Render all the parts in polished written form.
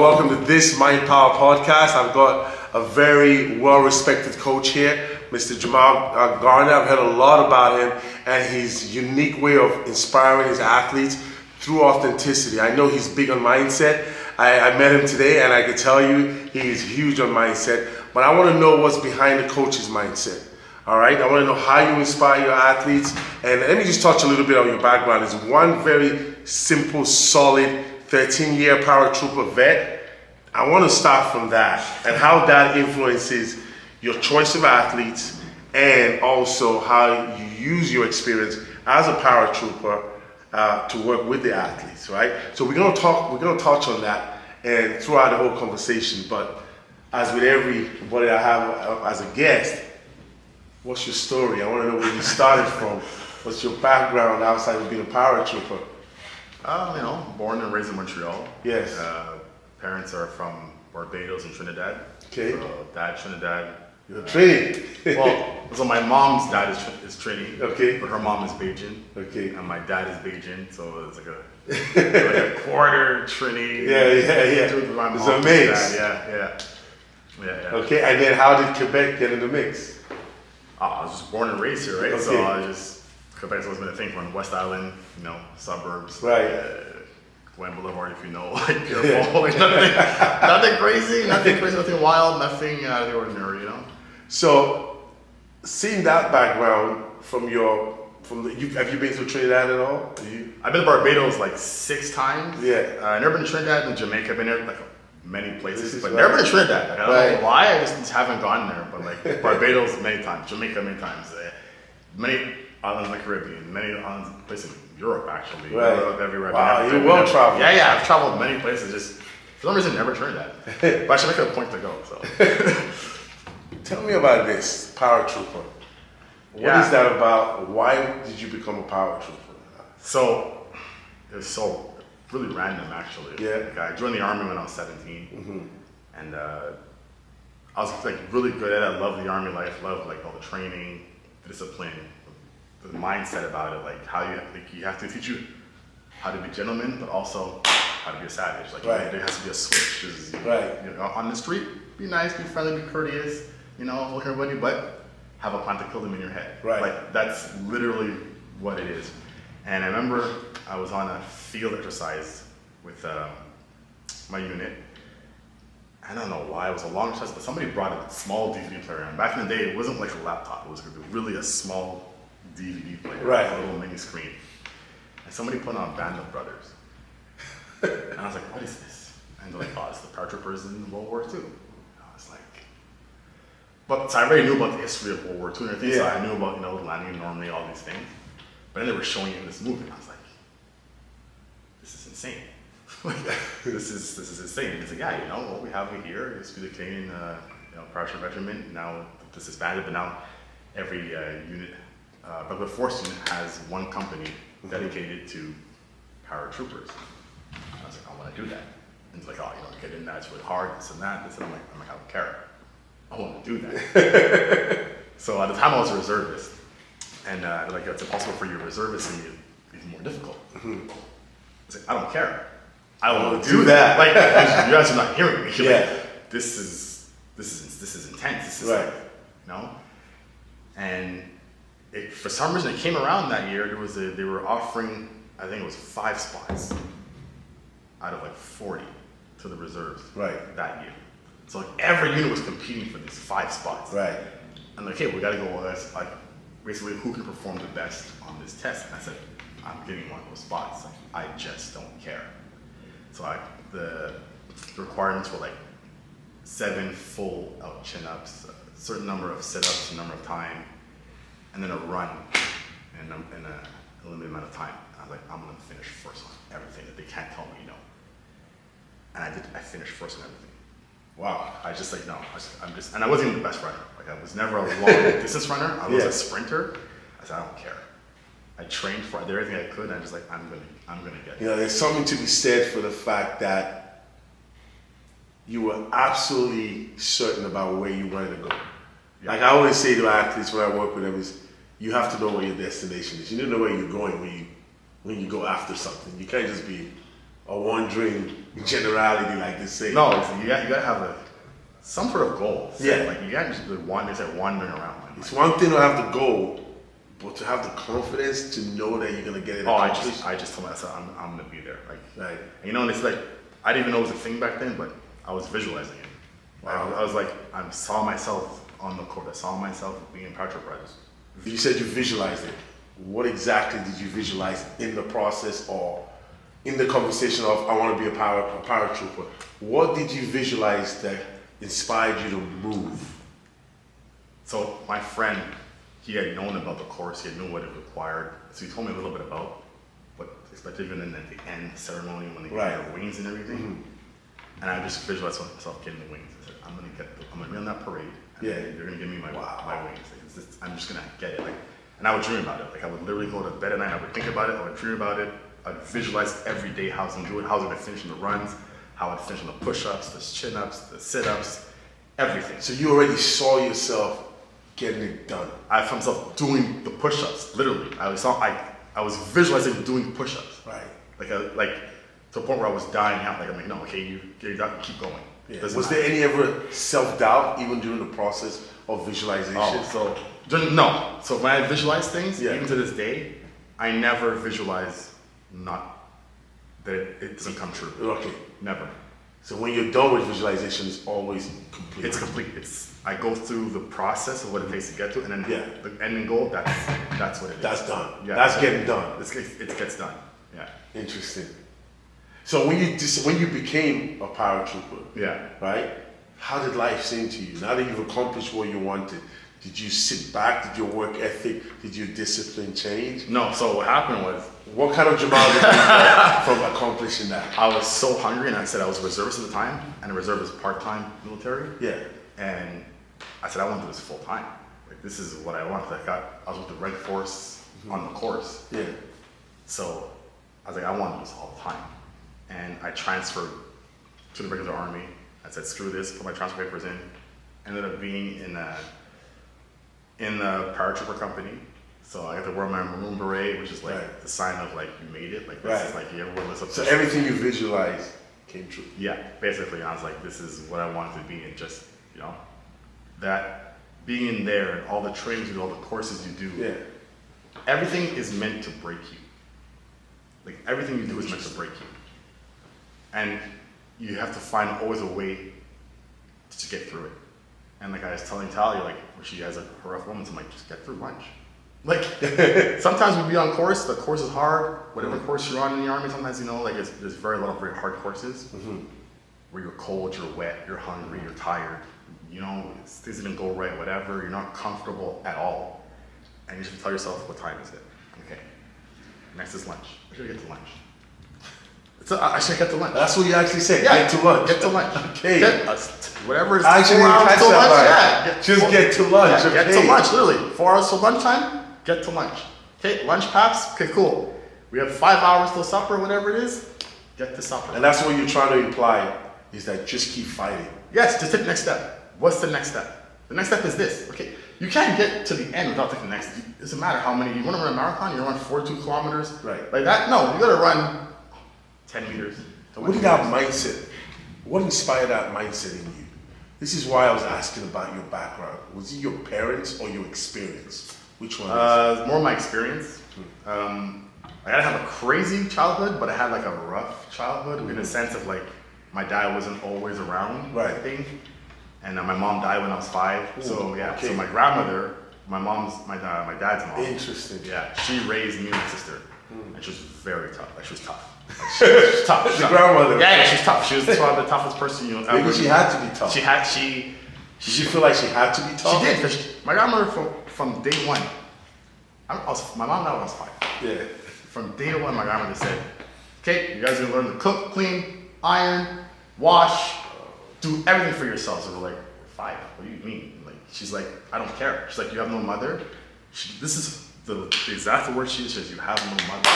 Welcome to this Mind Power podcast. I've got a very well-respected coach here, Mr. Jamaal Garner. I've heard a lot about him and his unique way of inspiring his athletes through authenticity. I know he's big on mindset. I met him today and I can tell you he is huge on mindset, but I want to know what's behind the coach's mindset. All right, I want to know how you inspire your athletes, and let me just touch a little bit on your background. It's one very simple, solid 13-year paratrooper vet. I want to start from that and how that influences your choice of athletes and also how you use your experience as a paratrooper to work with the athletes, right? So we're gonna touch on that and throughout the whole conversation. But as with everybody I have as a guest, what's your story? I want to know where you started from. What's your background outside of being a paratrooper? Born and raised in Montreal. Yes. Parents are from Barbados and Trinidad. Okay. So dad Trinidad. You're Trini. So my mom's dad is Trini. Okay. But her mom is Bajan. Okay. And my dad is Bajan, so it's like a quarter Trini. Yeah. It's a mix. Yeah. Okay, and then how did Quebec get in the mix? I was just born and raised here, right? Okay. So Quebec's always been a thing. We're in West Island, suburbs. Right. Glen Boulevard, if you know, Pierre Fall, nothing crazy, nothing wild, nothing out of the ordinary, So, seeing that background have you been to Trinidad at all? I've been to Barbados like 6 times. Yeah. I've never been to Trinidad and Jamaica. I've been there like many places, but right. never been to Trinidad. Like, I don't know why, I just haven't gone there. But like Barbados many times, Jamaica many times, many islands in the Caribbean, many islands, places in Europe actually. Right. Everywhere. Wow, you're well traveled. Yeah, I've traveled many places. Just for some reason, never Trinidad. But I should make it a point to go. So. Tell me about this paratrooper. What is that about? Why did you become a paratrooper? So it was really random actually. Yeah. Like, I joined the army when I was 17, and I was like really good at it. I loved the army life. Loved like all the training, the discipline, the mindset about it. Like how you have to teach you how to be gentlemen, but also how to be a savage. Like there has to be a switch. On the street, be nice, be friendly, be courteous. Look at everybody, but have a plan to kill them in your head. Right. Like that's literally what it is. And I remember I was on a field exercise with my unit. I don't know why, it was a long test, but somebody brought a small DVD player. And back in the day, it wasn't like a laptop. It was really a small DVD player, right. A little mini screen. And somebody put on Band of Brothers. And I was like, what is this? And they're like, oh, it's the paratroopers in World War II. I was like, so I already knew about the history of World War II and everything, so I knew about, landing normally, all these things. But then they were showing it in this movie, and I was like, this is insane. this is insane. And it's like, what we have here is the Canadian, Parachute Regiment. Now this is banded, but now every unit, but the force unit has one company dedicated to paratroopers. I was like, I want to do that. And it's like, get in that, it's really hard, this and that. I'm like, I don't care. I want to do that. So at the time I was a reservist, and they're like, it's impossible for you to reservist, and it's more difficult. I was like, I don't care. I want to do that. Like you guys are not hearing me. You're like, this is intense. This is right. And for some reason it came around that year. They were offering, I think it was 5 spots out of like 40 to the reserves. Right. That year. So like every unit was competing for these 5 spots. Right. And like, we got to go with like basically who can perform the best on this test. And I said, I'm getting one of those spots. Like, I just don't care. So the requirements were like 7 full out chin-ups, a certain number of sit-ups, a number of time, and then a run in a limited amount of time. I was like, I'm gonna finish first on everything that they can't tell me no. And I did. I finished first on everything. Wow. I just like, no, and I wasn't even the best runner. Like I was never a long distance runner. I was a sprinter. I said, I don't care. I trained for, I did everything I could, and I was like, I'm gonna get it. There's something to be said for the fact that you were absolutely certain about where you wanted to go. Yeah. Like I always say to athletes when I work with them is, you have to know where your destination is. You need to know where you're going when you go after something. You can't just be or wondering in generality, like they say? No, you gotta have some sort of goal. Yeah. Like you can't just be wandering around. It's one thing to have the goal, but to have the confidence to know that you're gonna get it accomplished. I just told myself I'm gonna be there. Like, right. You know, and it's like I didn't even know it was a thing back then, but I was visualizing it. Wow. I was like, I saw myself on the court. I saw myself being a paratrooper. You said you visualized it. What exactly did you visualize in the process or in the conversation of I want to be a paratrooper? What did you visualize that inspired you to move? So my friend, he had known about the course. He had known what it required. So he told me a little bit about what expected even in the end ceremony when they get their wings and everything. Mm-hmm. And I just visualized myself getting the wings. I said, I'm gonna be on that parade. And you're gonna give me my wings. Like, I'm just gonna get it. Like, and I would dream about it. Like I would literally go to bed at night. I would think about it. I would dream about it. I'd visualize every day how I was gonna do it. How I was gonna finish in the runs. How I'd finish on the push-ups, the chin-ups, the sit-ups, everything. So you already saw yourself getting it done. I found myself doing the push-ups. Literally, I was visualizing doing push-ups. Right. Like to the point where I was dying out. Like I'm like, no, okay, you keep going. Yeah. Was there any ever self-doubt even during the process of visualization? So when I visualize things, even to this day, I never visualize that it doesn't come true. Okay. Never. So when you're done with visualization, it's always complete. It's complete. I go through the process of what it takes to get to it, and then the ending goal, that's what it is. That's done. Yeah. That's getting done. It gets done. Yeah. Interesting. So when you became a paratrooper, right? How did life seem to you? Now that you've accomplished what you wanted, did you sit back? Did your work ethic, did your discipline change? No, so what happened was... What kind of Jamaal did you get from accomplishing that? I was so hungry, and I said I was a reservist at the time, and a reservist is part-time military. Yeah. And I said I want to do this full-time. Like, this is what I want. I was with the Red Force on the course. Yeah. So I was like, I want to do this all the time. And I transferred to the regular Army. I said, screw this, put my transfer papers in. Ended up being in a paratrooper company. So I got to wear my maroon beret, which is like the sign of like you made it. Like this is like everyone lives up. So everything you visualized came true. Yeah, basically. And I was like, this is what I wanted to be, and just that being in there and all the trainings you do, all the courses you do. Yeah. Everything is meant to break you. Like everything you do is meant to break you. And you have to find always a way to get through it. And like I was telling Talia, like when she has her rough moments, I'm like, just get through lunch. Like sometimes we'll be on course, the course is hard, whatever course you're on in the Army, sometimes there's very lot of very hard courses where you're cold, you're wet, you're hungry, you're tired, things didn't go right, whatever, you're not comfortable at all. And you just tell yourself, what time is it? Okay, next is lunch. I should get to lunch. I should get to lunch. That's what you actually said. Yeah, get to lunch. Get to lunch. Okay. Whatever is I actually 4 hours catch to that lunch. right. Just get to lunch. Yeah, okay. Get to lunch, literally. 4 hours till lunchtime, get to lunch. Okay, lunch paps, okay, cool. We have 5 hours till supper, whatever it is, get to supper. And that's what you're trying to imply, is that just keep fighting. Yes, just take the next step. What's the next step? The next step is this, okay? You can't get to the end without taking the next. It doesn't matter how many, you want to run a marathon, you run 42 kilometers. Right. Like that? No, you gotta run 10 meters. What did that mindset, what inspired that mindset in you? This is why I was asking about your background. Was it your parents or your experience? Which one is it? More my experience. I didn't have a crazy childhood, but I had like a rough childhood in the sense of like my dad wasn't always around, I think. And my mom died when I was 5. Ooh, so yeah, okay. so my grandmother, my dad's mom. Interesting. Yeah, she raised me and my sister, and she was very tough. Like she was tough. Like, she was tough. Your grandmother. Yeah, she's tough. She was probably the toughest person ever. Maybe she had to be tough. Did she feel like she had to be tough? She did, because my grandmother from day one, my mom died when I was 5. Yeah. From day one, my grandmother said, okay, you guys are gonna learn to cook, clean, iron, wash, do everything for yourselves. And we're like, 5, what do you mean? Like, she's like, I don't care. She's like, you have no mother? This is the exact word she says, you have no mother.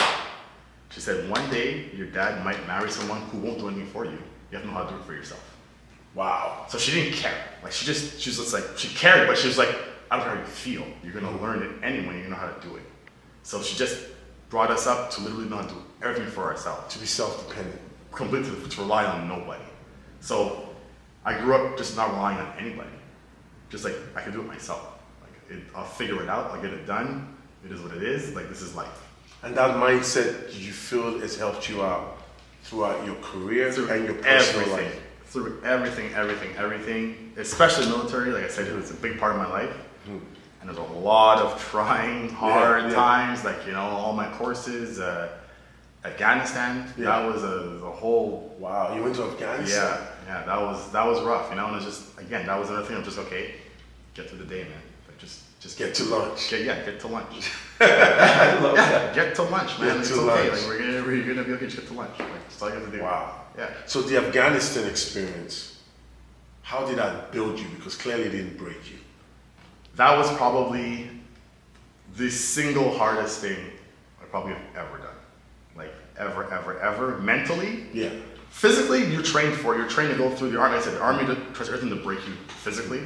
She said, one day your dad might marry someone who won't do anything for you. You have to know how to do it for yourself. Wow. So she didn't care. Like she was just like, she cared, but she was like, I don't know how you feel. You're gonna learn it anyway, you know how to do it. So she just brought us up to literally know how to do everything for ourselves. To be self-dependent. completely to rely on nobody. So I grew up just not relying on anybody. Just like I can do it myself. Like I'll figure it out. I'll get it done. It is what it is. Like this is life. And that mindset, you feel has helped you out throughout your career and your personal life? Through everything. Especially military. Like I said, it was a big part of my life. Mm-hmm. And there's a lot of trying hard times. Like, you know, all my courses, Afghanistan, that was a whole... Wow, you went to Afghanistan? Yeah, that was rough, you know, and it's just, again, that was another thing of just, okay, get through the day, man. Like, just get to lunch. Get to lunch. I love that. Get to lunch, man. It's okay. Lunch. Like, we're gonna be okay, just get to lunch. Like, that's all you have to do. Wow. Yeah. So the Afghanistan experience, how did that build you? Because clearly it didn't break you. That was probably the single hardest thing I probably have ever done. Like, ever. Mentally. Yeah. Physically, you're trained for it. You're trained to go through the army. I said the army tries everything to break you physically,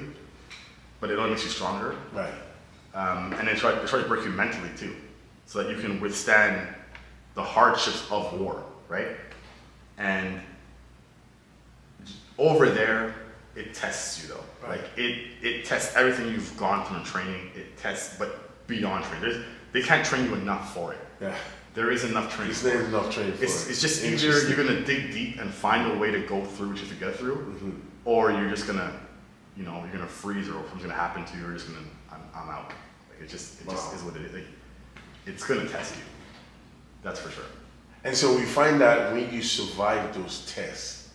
but it only makes you stronger. Right. And they try to break you mentally too, so that you can withstand the hardships of war, right? And over there, it tests you though. Right. Like it tests everything you've gone through in training. It tests, but beyond training. They can't train you enough for it. Yeah. There is enough training. There's enough training for it. It's just either you're gonna dig deep and find a way to go through what you have to get through, or you're just gonna, you know, you're gonna freeze, or something's gonna happen to you. You're just gonna, I'm out. Like it just is what it is. Like, it's gonna test you. That's for sure. And so we find that when you survive those tests,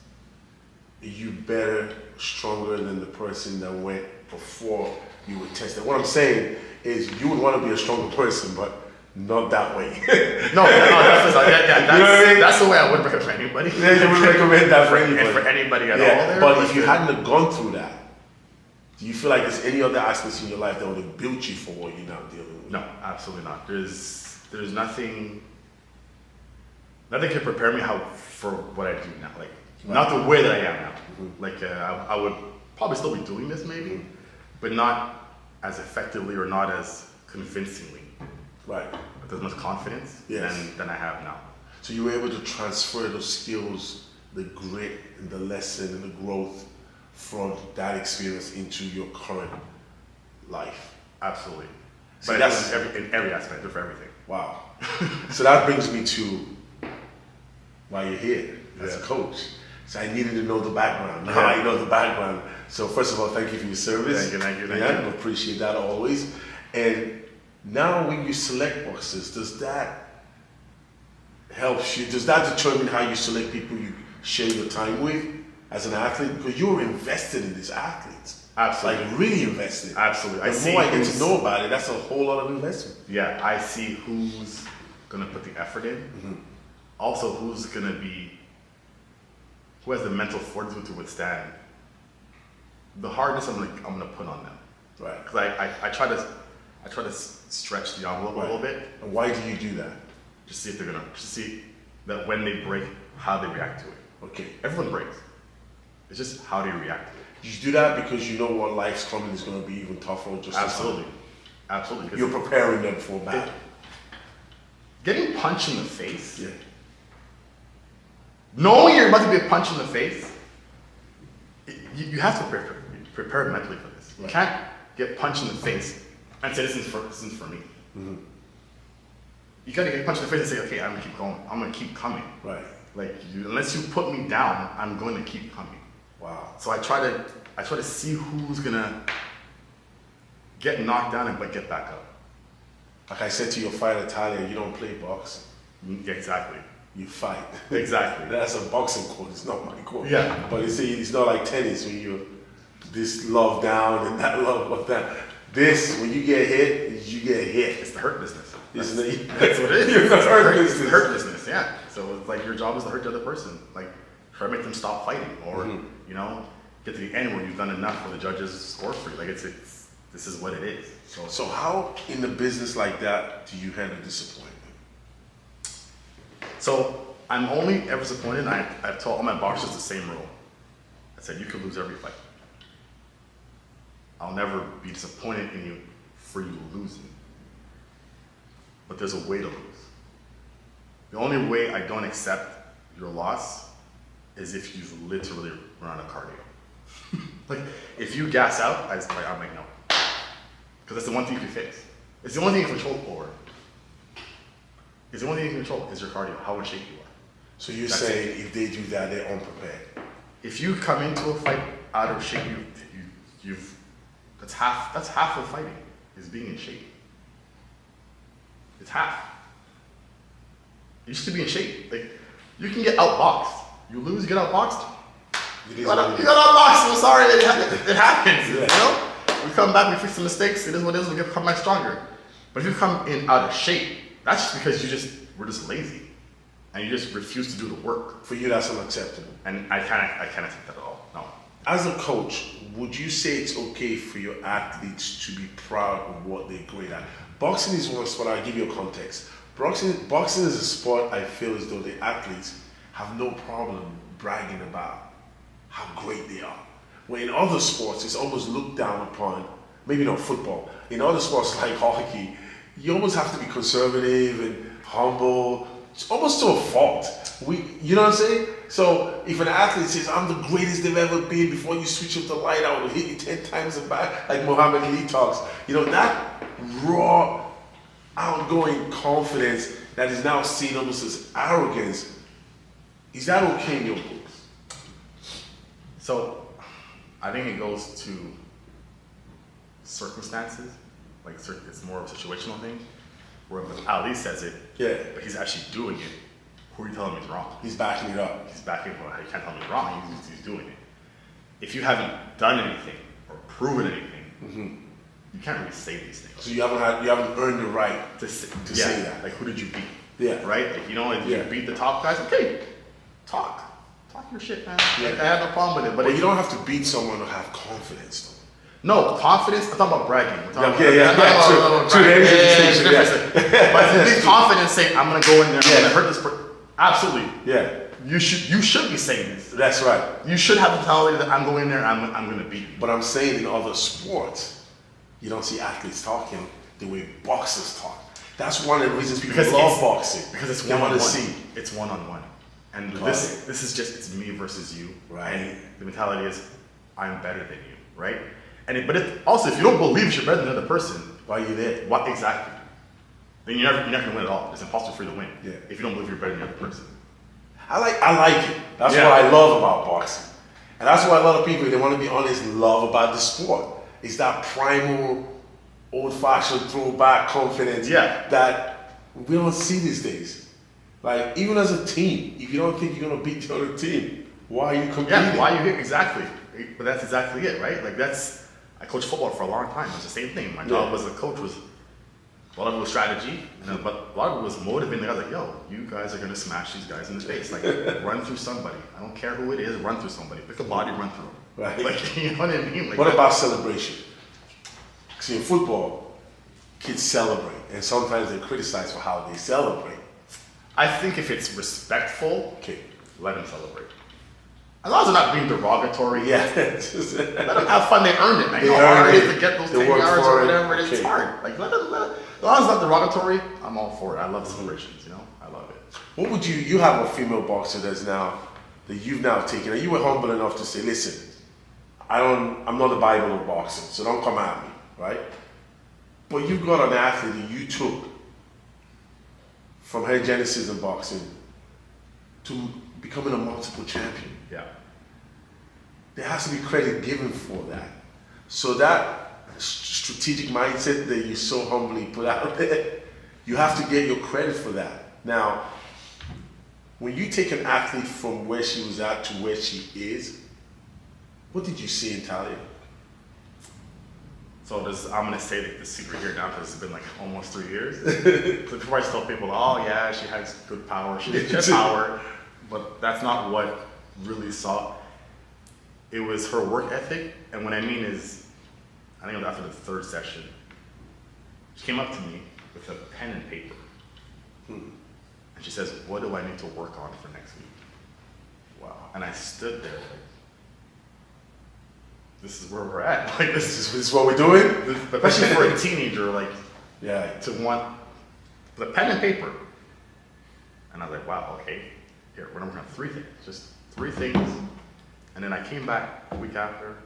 you better, stronger than the person that went before you were tested. What I'm saying is, you would want to be a stronger person, but not that way. No, that's the way I wouldn't recommend anybody. Yeah, you wouldn't recommend that for anybody. For anybody at all there. But if you hadn't have gone through that, do you feel like there's any other aspects in your life that would have built you for what you're now dealing with? No, absolutely not. There's nothing can prepare me for what I do now. Like, not the way that I am now. Mm-hmm. Like, I would probably still be doing this maybe, but not as effectively or not as convincingly. Right. With as much confidence than I have now. So you were able to transfer those skills, the grit and the lesson and the growth from that experience into your current life. Absolutely. But that's in every aspect, for everything. Wow. So that brings me to why you're here as a coach. So I needed to know the background. Now I know the background. So first of all, thank you for your service. Thank you. I appreciate that always. And now when you select boxers, does that help you? Does that determine how you select people you share your time with as an athlete? Because you're invested in these athletes. Absolutely. Like really invested. Absolutely. The more I get to know about it, that's a whole lot of investment. Yeah, I see who's going to put the effort in. Mm-hmm. Also, who has the mental fortitude to withstand the hardness I'm gonna put on them. Right. Because I try to stretch the envelope a little bit. And why do you do that? Just see that when they break, how they react to it. Okay. Everyone breaks. It's just how they react to it. You do that because you know what life's coming is going to be even tougher. Absolutely. You're preparing them for battle. Getting punched in the face. Yeah. Knowing you're about to be punched in the face, you have to prepare mentally for this. You can't get punched in the face and say, this isn't for me. Mm-hmm. You gotta get punched in the face and say, okay, I'm gonna keep going. I'm gonna keep coming. Right. Like, unless you put me down, I'm going to keep coming. Wow. So I try to see who's gonna get knocked down but get back up. Like I said to your fighter, Talia, you don't play boxing. Exactly. You fight. Exactly. That's a boxing court. It's not my court. Yeah. But it's not like tennis when you're this love down and that love up down. This, when you get hit, you get hit. It's the hurt business. That's what it is. It's the hurt business, yeah. So it's like your job is to hurt the other person. Like, try to make them stop fighting, or you know, get to the end where you've done enough where the judges score for you. Like this is what it is. So how in the business like that do you handle disappointment? So I'm only ever disappointed, and I've told all my boxers the same rule. I said, you could lose every fight. I'll never be disappointed in you for you losing. But there's a way to lose. The only way I don't accept your loss is if you've literally run a cardio. Like, if you gas out, I'm like, no. Because that's the one thing you can fix. It's the only thing you can control over. It's the only thing you can control is your cardio, how in shape you are. So you're saying if they do that, they're unprepared. If you come into a fight out of shape, that's half of fighting, is being in shape. It's half. You used to be in shape. Like, you can get outboxed. You lose, you get outboxed. You got outboxed. I'm sorry, it happens. Yeah. You know, we come back, we fix the mistakes. It is what it is. We come back stronger. But if you come in out of shape, that's just because we're just lazy, and you just refuse to do the work. For you, that's unacceptable. And I can't accept that at all. No. As a coach, would you say it's okay for your athletes to be proud of what they're great at? Boxing is one sport. I'll give you a context. Boxing is a sport I feel as though the athletes have no problem bragging about how great they are. Where in other sports, it's almost looked down upon. Maybe not football. In other sports like hockey, you almost have to be conservative and humble. It's almost to a fault. You know what I'm saying? So if an athlete says, I'm the greatest they've ever been, before you switch up the light, I will hit you 10 times the back, like Muhammad Ali talks. You know, that raw, outgoing confidence that is now seen almost as arrogance, is that okay in your books? So I think it goes to circumstances. Like, it's more of a situational thing. Where Ali says it, but he's actually doing it. Who are you telling me is wrong? He's backing it up. He's backing it up. You can't tell me he's wrong. He's doing it. If you haven't done anything or proven anything, you can't really say these things. So you haven't earned the right to say that. Like, who did you beat? Yeah. Right? Like, you know, if you beat the top guys, okay, talk your shit, man. Yeah. Like, I have no problem with it. But you don't have to beat someone to have confidence, though. No, confidence, I'm talking about bragging. True. But to be confident, saying, I'm going to go in there, I'm going to hurt this person. Absolutely. Yeah. You should be saying this. That's right. You should have the mentality that I'm going in there, I'm going to beat you. But I'm saying in other sports, you don't see athletes talking the way boxers talk. That's one of the reasons people love boxing. Because it's one-on-one. It's one-on-one. And this is just, it's me versus you. Right. And the mentality is, I'm better than you, right? But also, if you don't believe you're better than the other person, why are you there? What exactly? Then you're never going to win at all. It's impossible for you to win. Yeah. If you don't believe you're better than the other person. I like it. That's what I love about boxing. And that's why a lot of people, they want to be honest, love about the sport. It's that primal, old-fashioned throwback confidence that we don't see these days. Like, even as a team, if you don't think you're going to beat the other team, why are you competing? Yeah, why are you here? Exactly. But that's exactly it, right? Like, I coached football for a long time. It's the same thing. My job as a coach was, a lot of it was strategy, but a lot of it was motivating. I was like, yo, you guys are going to smash these guys in the face. Like, run through somebody. I don't care who it is, run through somebody. Pick a body, run through them. Right. Like, you know what I mean? Like, what about celebration? See, in football, kids celebrate, and sometimes they're criticized for how they celebrate. I think if it's respectful, let them celebrate. As long as they're not being derogatory, let them have fun. They earned it, man. You know how hard it is to get those 10 yards or whatever it is. It's hard. Like, let them, as long as it's not derogatory, I'm all for it. I love celebrations, you know? I love it. What would you have a female boxer that you've now taken, and you were humble enough to say, listen, I'm not the Bible of boxing, so don't come at me, right? But you've got an athlete that you took from her genesis in boxing to becoming a multiple champion. Yeah. There has to be credit given for that. So that strategic mindset that you so humbly put out there, you have to get your credit for that. Now, when you take an athlete from where she was at to where she is, what did you see in Talia? So I'm going to say the secret here now because it's been like almost 3 years. So before I just tell people, oh yeah, she has good power. She has power. But that's not what really saw. It was her work ethic. And what I mean is, I think it was after the third session, she came up to me with a pen and paper. And she says, what do I need to work on for next week? Wow. And I stood there like, this is where we're at. Like, this is what we're doing? Especially for a teenager, like, yeah, to want the pen and paper. And I was like, wow, okay. Here, we're gonna work on 3 things. Just 3 things, and then I came back a week after,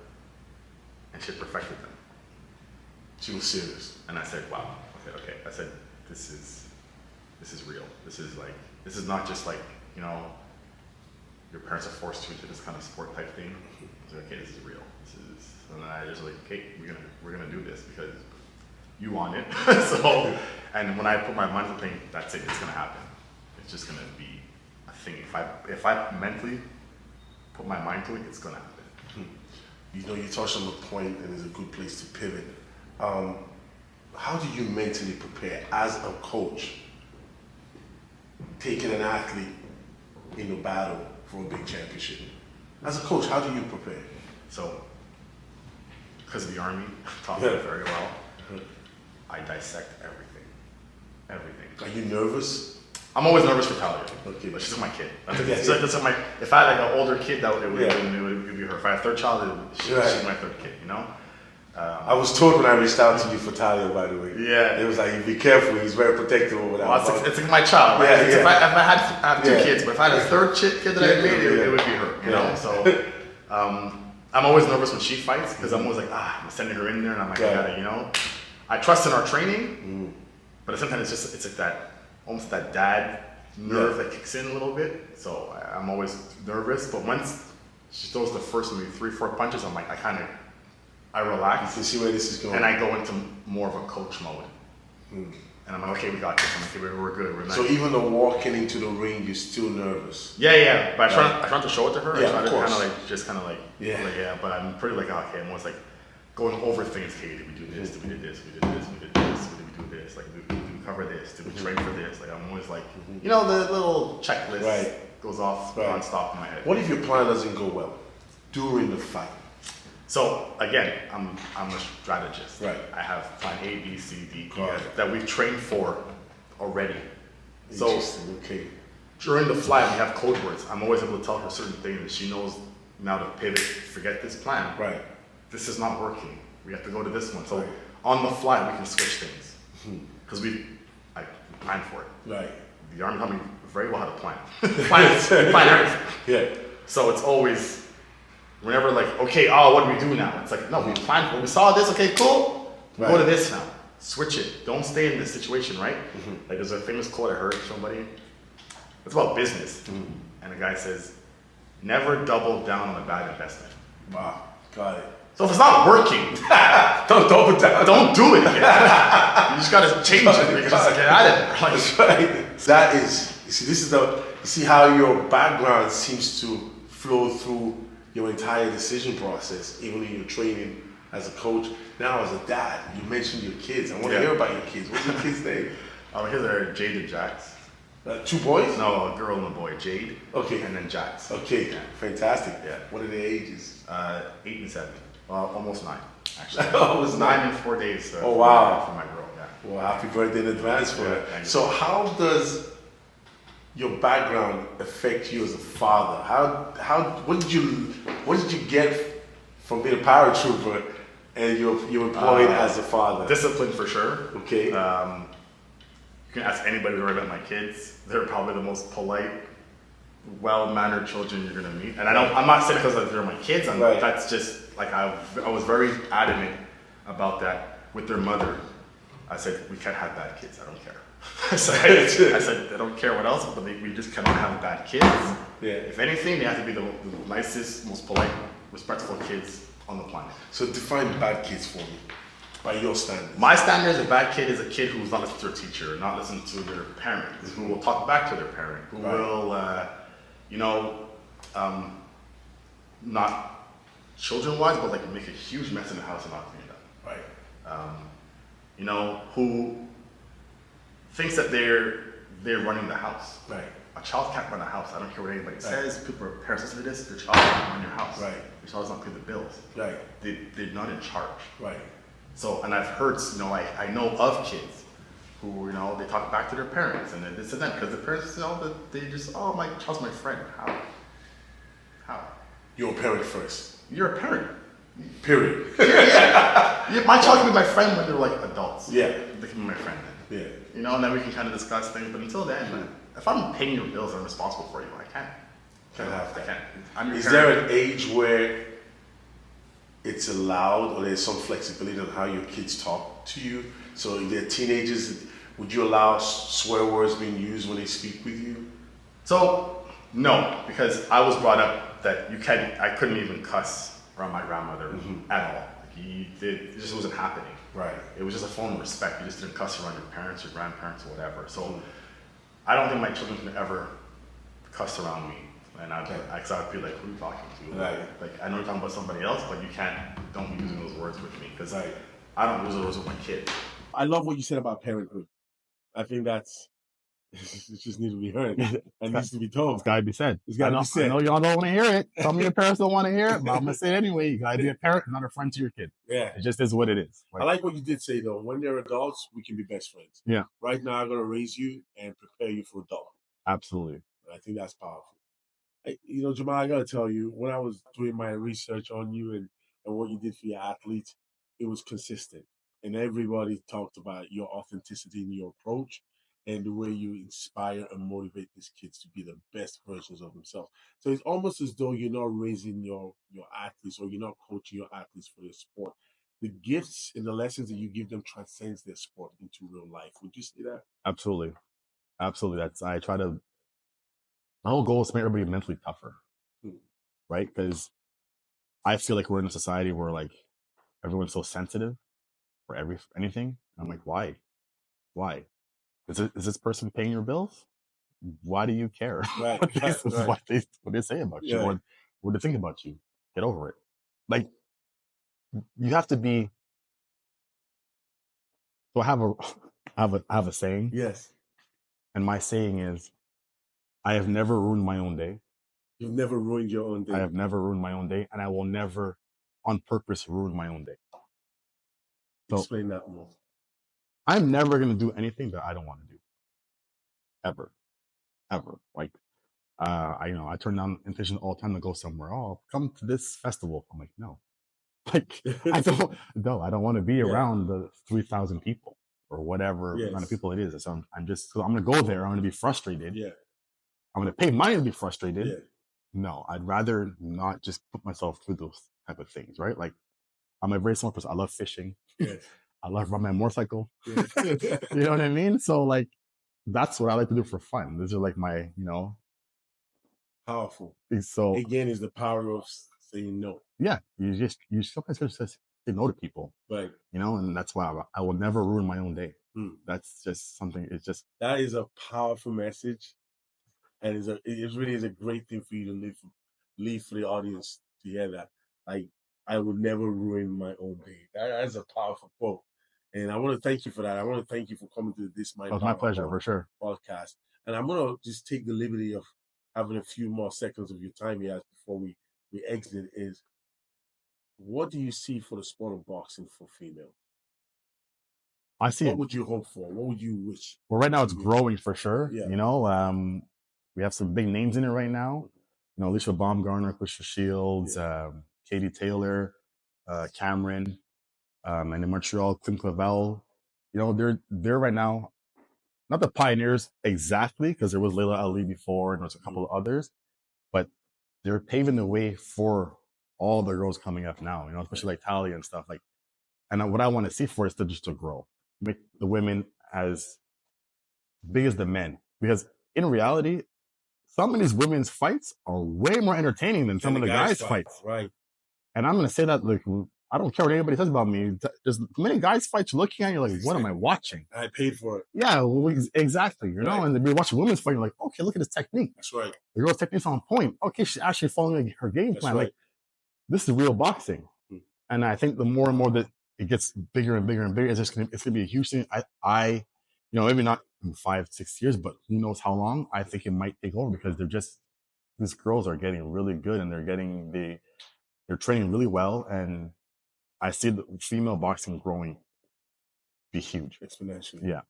and she perfected them. She was serious. And I said, wow, okay. I said, this is real. This is not just like, you know, your parents are forced you into this kind of sport type thing. I said, okay, this is real. And then I just like, okay, we're gonna do this because you want it. So, and when I put my mind to the thing, that's it. It's gonna happen. It's just gonna be a thing. If I mentally put my mind to it, it's gonna happen. You know, you touched on the point, and it's a good place to pivot. How do you mentally prepare as a coach, taking an athlete in a battle for a big championship? As a coach, how do you prepare? So, because of the Army, taught me very well, I dissect everything. Are you nervous? I'm always nervous for Talia. Okay. But she's my kid. That's my, if I had like an older kid, it would be her. If I had a third child, she's my third kid, you know? I was told when I reached out to you for Talia, by the way. Yeah. It was like, be careful, he's very protective over that. Well, it's like my child, right? Yeah, If I had 2 kids, but if I had a third kid that I made, it would be her, you know? So, I'm always nervous when she fights because I'm always like, I'm sending her in there and I'm like, I gotta, you know? I trust in our training, but sometimes it's like that, almost that dad nerve that kicks in a little bit. So I'm always nervous, but once she throws the first maybe 3-4 punches, I'm like, I relax. You can see where this is going. And I go into more of a coach mode. And I'm like, okay, we got this. I'm like, okay, we're good. We're nice. So even though walking into the ring, you're still nervous? Yeah. But I try not to show it to her. Yeah, I try of course. kind of like, but I'm pretty like, okay, I'm almost like going over things. Hey, did we do this? Did we do this? We did this. We did this. Did we do this? Like, did we cover this? Did we train for this? Like, I'm always like, you know, the little checklist goes off nonstop in my head. What if your plan doesn't go well during the fight? So again, I'm a strategist. Right. I have plan A, B, C, D, E, that we've trained for already. So okay. During the flight, we have code words. I'm always able to tell her certain things that she knows now to pivot. Forget this plan. Right. This is not working. We have to go to this one. So on the fly, we can switch things because I plan for it. Right. The Army taught me very well how to plan. plan everything. Yeah. So it's always. Whenever like, okay, what do we do now? It's like, no, we planned for it. We saw this, okay, cool. Go to this now. Switch it. Don't stay in this situation, right? Like there's a famous quote I heard from somebody. It's about business. And the guy says, never double down on a bad investment. Wow, got it. So if it's not working, don't double down. Don't do it again. You just gotta change it. You just get out of it. Like, that's right. That is, you see, you see how your background seems to flow through your entire decision process, even in your training as a coach. Now as a dad, you mentioned your kids. I want to hear about your kids. What's your kids' name? My kids are Jade and Jax. 2 boys? No, a girl and a boy. Jade. Okay. And then Jax. Okay. Yeah. Fantastic. Yeah. What are their ages? 8 and 7. Almost 9, actually. Almost 9 in 4 days. Oh wow. For my girl. Yeah. Well, happy birthday in advance for her. So how does your background affect you as a father? What did you get from being a paratrooper and you're employed as a father? Discipline for sure. Okay. You can ask anybody who ever met my kids. They're probably the most polite, well-mannered children you're gonna meet. And I'm not saying because they're my kids. That's just like I was very adamant about that with their mother. I said we can't have bad kids. I don't care. I said I don't care what else, but we just cannot have bad kids. Yeah. If anything, they have to be the nicest, most polite, respectful kids on the planet. So define bad kids for me, by your standards. My standards, a bad kid is a kid who's not listening to their teacher, not listening to their parents, who will talk back to their parent, who will, not children-wise, but like make a huge mess in the house and not clean it up. Right. Who thinks that they're running the house. Right. A child can't run a house. I don't care what anybody says. Parents listen to this. Your child can't run your house. Right. Your child does not pay the bills. Right. They're not in charge. Right. So, and I've heard, I know of kids who, they talk back to their parents and this and that because the parents, they just, my child's my friend. How? You're a parent first. You're a parent. Period. Yeah, my child can be my friend when they're like adults. Yeah. They can be my friend then. Yeah. And then we can kind of discuss things. But until then, if I'm paying your bills, I'm responsible for you. I can't Can't have that. I can't. I'm your Is parent. there an age where it's allowed, or there's some flexibility on how your kids talk to you? So if they're teenagers, would you allow swear words being used when they speak with you? So no, because I was brought up that I couldn't even cuss around my grandmother at all. It just wasn't happening. Right. It was just a form of respect. You just didn't cuss around your parents, your grandparents, or whatever. So I don't think my children can ever cuss around me. And I feel like, who are you talking to? Right. Like, I know you're talking about somebody else, but don't be using those words with me, because Right. I don't use those with my kid. I love what you said about parenthood. I think that's it just needs to be heard. It needs to be told. It's gotta be said. It's gotta be said. I know y'all don't want to hear it. Some of your parents don't want to hear it, but I'm gonna say it anyway. You gotta be a parent, not a friend to your kid. Yeah. It just is what it is. I like what you did say though. When they're adults, we can be best friends. Yeah. Right now, I'm gonna raise you and prepare you for adulthood. Absolutely. I think that's powerful. Jamal, I gotta tell you, when I was doing my research on you and what you did for your athletes, it was consistent. And everybody talked about your authenticity in your approach and the way you inspire and motivate these kids to be the best versions of themselves. So it's almost as though you're not raising your athletes, or you're not coaching your athletes for their sport. The gifts and the lessons that you give them transcends their sport into real life. Would you say that? Absolutely. My whole goal is to make everybody mentally tougher. Right? Because I feel like we're in a society where like everyone's so sensitive for anything. I'm like, why? Why? Is this person paying your bills? Why do you care? Right. What they say about you, or what they think about you? Get over it. Like, you have to be. So I have a saying. Yes. And my saying is, I have never ruined my own day. You've never ruined your own day. I have never ruined my own day, and I will never, on purpose, ruin my own day. So, explain that more. I'm never gonna do anything that I don't want to do. Ever. Like, I turn down invitations all the time to go somewhere. Oh, come to this festival. I'm like, no. Like, I don't want to be around the 3,000 people or whatever amount of people it is. So I'm gonna go there. I'm gonna be frustrated. Yeah. I'm gonna pay money to be frustrated. Yeah. No, I'd rather not just put myself through those type of things, right? Like, I'm a very smart person. I love fishing. Yes. I love riding my motorcycle. Yeah. You know what I mean? So like, that's what I like to do for fun. These are like my, Powerful. So again, is the power of saying no. Yeah, you sometimes just say no to people, right? And that's why I will never ruin my own day. That's just something. That is a powerful message, and it really is a great thing for you to leave for the audience to hear that. Like, I will never ruin my own day. That is a powerful quote, and I want to thank you for that. I want to thank you for coming to this It was my pleasure, for sure. Podcast, and I'm gonna just take the liberty of having a few more seconds of your time here before we exit. Is, what do you see for the sport of boxing for females? I see. What would you hope for? What would you wish? Well, right now it's growing for sure. Yeah. We have some big names in it right now. Alicia Baumgartner, Alicia Shields, Katie Taylor, Cameron, and in Montreal, Kim Clavel. They're right now not the pioneers exactly, because there was Layla Ali before and there's a couple of others, but they're paving the way for all the girls coming up now. Especially like Talia and stuff like. And what I want to see for is to grow, make the women as big as the men, because in reality, some of these women's fights are way more entertaining than some of the guys' fights. Right. And I'm going to say that, like, I don't care what anybody says about me. There's many guys' fights you're looking at, you're like, what am I watching? I paid for it. Yeah, exactly. And you're watching women's fight, you're like, okay, look at this technique. That's right. The girl's technique's on point. Okay, she's actually following her game plan. Right. Like, this is real boxing. And I think the more and more that it gets bigger and bigger and bigger, it's going to be a huge thing. I maybe not in 5-6 years, but who knows how long, I think it might take over, because these girls are getting really good, and they're training really well. And I see the female boxing growing, be huge. Exponentially. Yeah.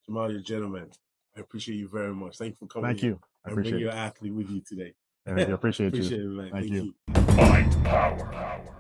Jamaal, you're a gentleman. I appreciate you very much. Thank you for coming. Thank you. I appreciate bring your athlete with you today. Thank you. I appreciate you. Appreciate it, man. Thank you. Fight power.